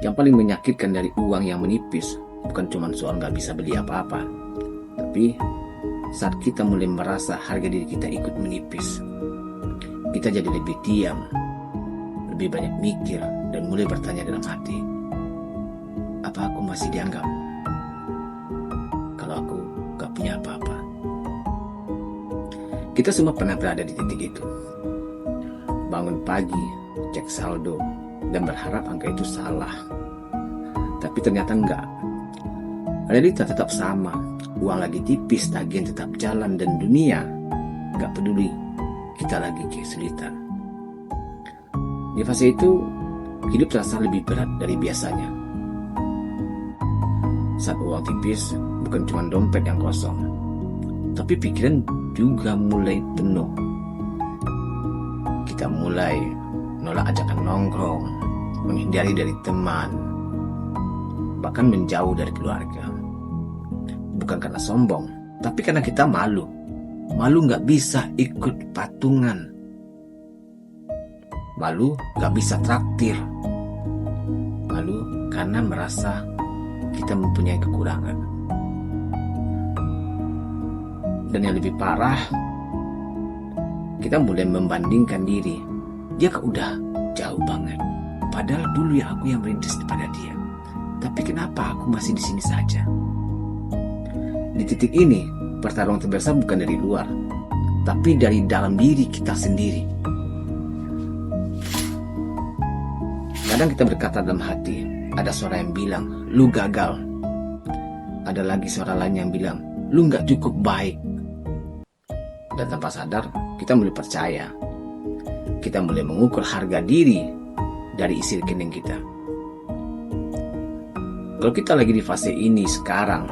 Yang paling menyakitkan dari uang yang menipis bukan cuma soal gak bisa beli apa-apa, tapi saat kita mulai merasa harga diri kita ikut menipis. Kita jadi lebih diam, lebih banyak mikir, dan mulai bertanya dalam hati, apa aku masih dianggap kalau aku gak punya apa-apa? Kita semua pernah berada di titik itu. Bangun pagi, cek saldo, dan berharap angka itu salah. Tapi ternyata enggak. Realita tetap sama. Uang lagi tipis, tagihan tetap jalan, dan dunia gak peduli kita lagi kesulitan. Di fase itu, hidup terasa lebih berat dari biasanya. Saat uang tipis, bukan cuma dompet yang kosong, tapi pikiran juga mulai penuh. Kita mulai menolak ajakan nongkrong, menghindari dari teman, bahkan menjauh dari keluarga. Bukan karena sombong, tapi karena kita malu. Malu gak bisa ikut patungan. Malu gak bisa traktir. Malu karena merasa kita mempunyai kekurangan. Dan yang lebih parah, kita mulai membandingkan diri. Dia kok udah jauh banget. Padahal dulu ya aku yang merintis pada dia. Tapi kenapa aku masih di sini saja? Di titik ini, pertarungan terbesar bukan dari luar, tapi dari dalam diri kita sendiri. Kadang kita berkata dalam hati, ada suara yang bilang, lu gagal. Ada lagi suara lain yang bilang, lu gak cukup baik. Dan tanpa sadar, kita mulai percaya. Kita mulai mengukur harga diri dari isi rekening kita. Kalau kita lagi di fase ini sekarang,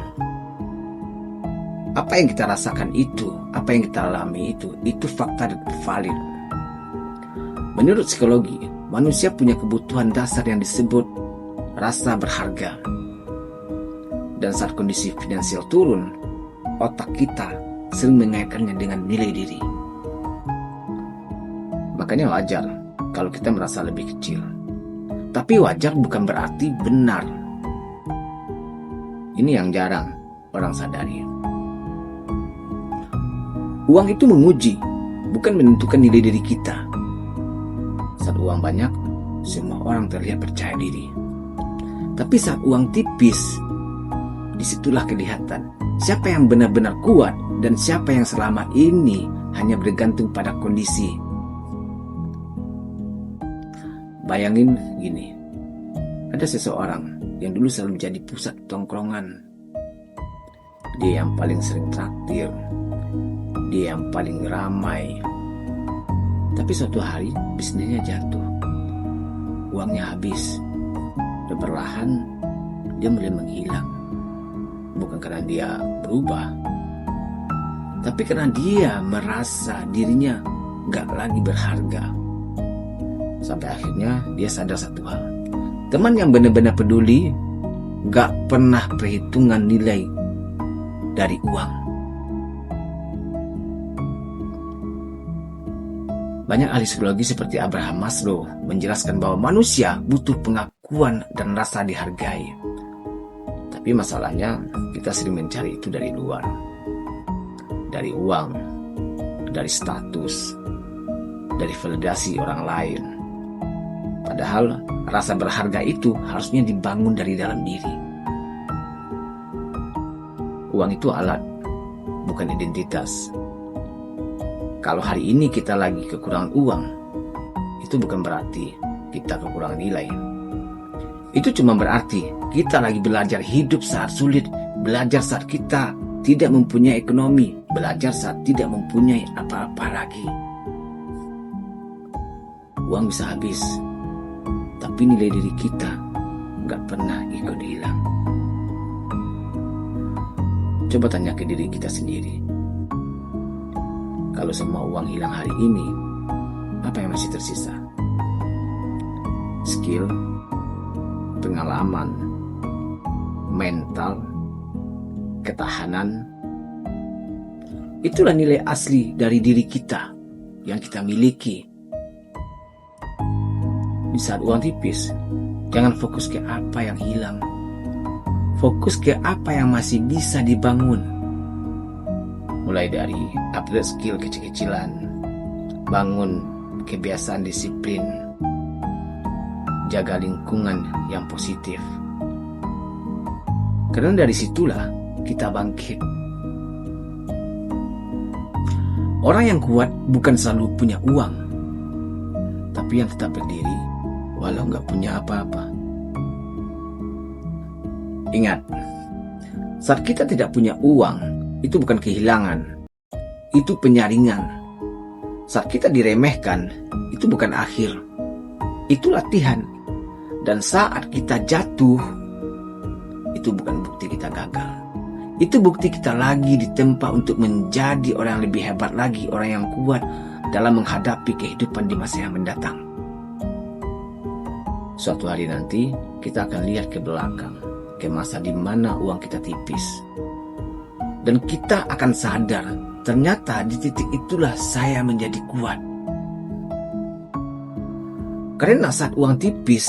apa yang kita rasakan itu, apa yang kita alami itu fakta valid. Menurut psikologi, manusia punya kebutuhan dasar yang disebut rasa berharga. Dan saat kondisi finansial turun, otak kita sering mengaitkannya dengan nilai diri. Makanya wajar kalau kita merasa lebih kecil. Tapi wajar bukan berarti benar. Ini yang jarang orang sadari. Uang itu menguji, bukan menentukan nilai diri kita. Saat uang banyak, semua orang terlihat percaya diri. Tapi saat uang tipis, disitulah kelihatan siapa yang benar-benar kuat dan siapa yang selama ini hanya bergantung pada kondisi. Bayangin gini, ada seseorang yang dulu selalu menjadi pusat tongkrongan. Dia yang paling sering traktir, dia yang paling ramai. Tapi suatu hari bisnisnya jatuh, uangnya habis, dan perlahan dia mulai menghilang. Bukan karena dia berubah, tapi karena dia merasa dirinya gak lagi berharga. Sampai akhirnya dia sadar satu hal, teman yang benar-benar peduli gak pernah perhitungan nilai dari uang. Banyak ahli psikologi seperti Abraham Maslow menjelaskan bahwa manusia butuh pengakuan dan rasa dihargai. Tapi masalahnya kita sering mencari itu dari luar. Dari uang, dari status, dari validasi orang lain. Padahal rasa berharga itu harusnya dibangun dari dalam diri. Uang itu alat, bukan identitas. Kalau hari ini kita lagi kekurangan uang, itu bukan berarti kita kekurangan nilai. Itu cuma berarti kita lagi belajar hidup saat sulit, belajar saat kita tidak mempunyai ekonomi, belajar saat tidak mempunyai apa-apa lagi. Uang bisa habis, tapi nilai diri kita gak pernah ikut hilang. Coba tanya ke diri kita sendiri. Kalau semua uang hilang hari ini, apa yang masih tersisa? Skill, pengalaman, mental, ketahanan. Itulah nilai asli dari diri kita yang kita miliki. Di saat uang tipis, Jangan fokus ke apa yang hilang. Fokus ke apa yang masih bisa dibangun. Mulai dari upgrade skill kecil-kecilan, bangun kebiasaan disiplin, jaga lingkungan yang positif. Karena dari situlah kita bangkit. Orang yang kuat bukan selalu punya uang, tapi yang tetap berdiri walau nggak punya apa-apa. Ingat, saat kita tidak punya uang, itu bukan kehilangan, itu penyaringan. Saat kita diremehkan, itu bukan akhir, itu latihan. Dan saat kita jatuh, itu bukan bukti kita gagal. Itu bukti kita lagi ditempa untuk menjadi orang yang lebih hebat lagi, orang yang kuat dalam menghadapi kehidupan di masa yang mendatang. Suatu hari nanti, kita akan lihat ke belakang, ke masa di mana uang kita tipis. Dan kita akan sadar, ternyata di titik itulah saya menjadi kuat. Karena saat uang tipis,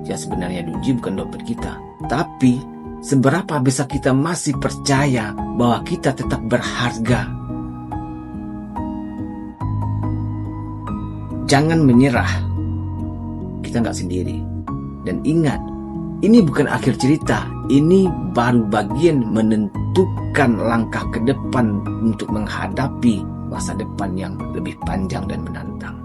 ya sebenarnya diuji bukan dompet kita, tapi seberapa besar kita masih percaya bahwa kita tetap berharga. Jangan menyerah. Kita nggak sendiri. Dan ingat, ini bukan akhir cerita. Ini baru bagian menentukan langkah ke depan untuk menghadapi masa depan yang lebih panjang dan menantang.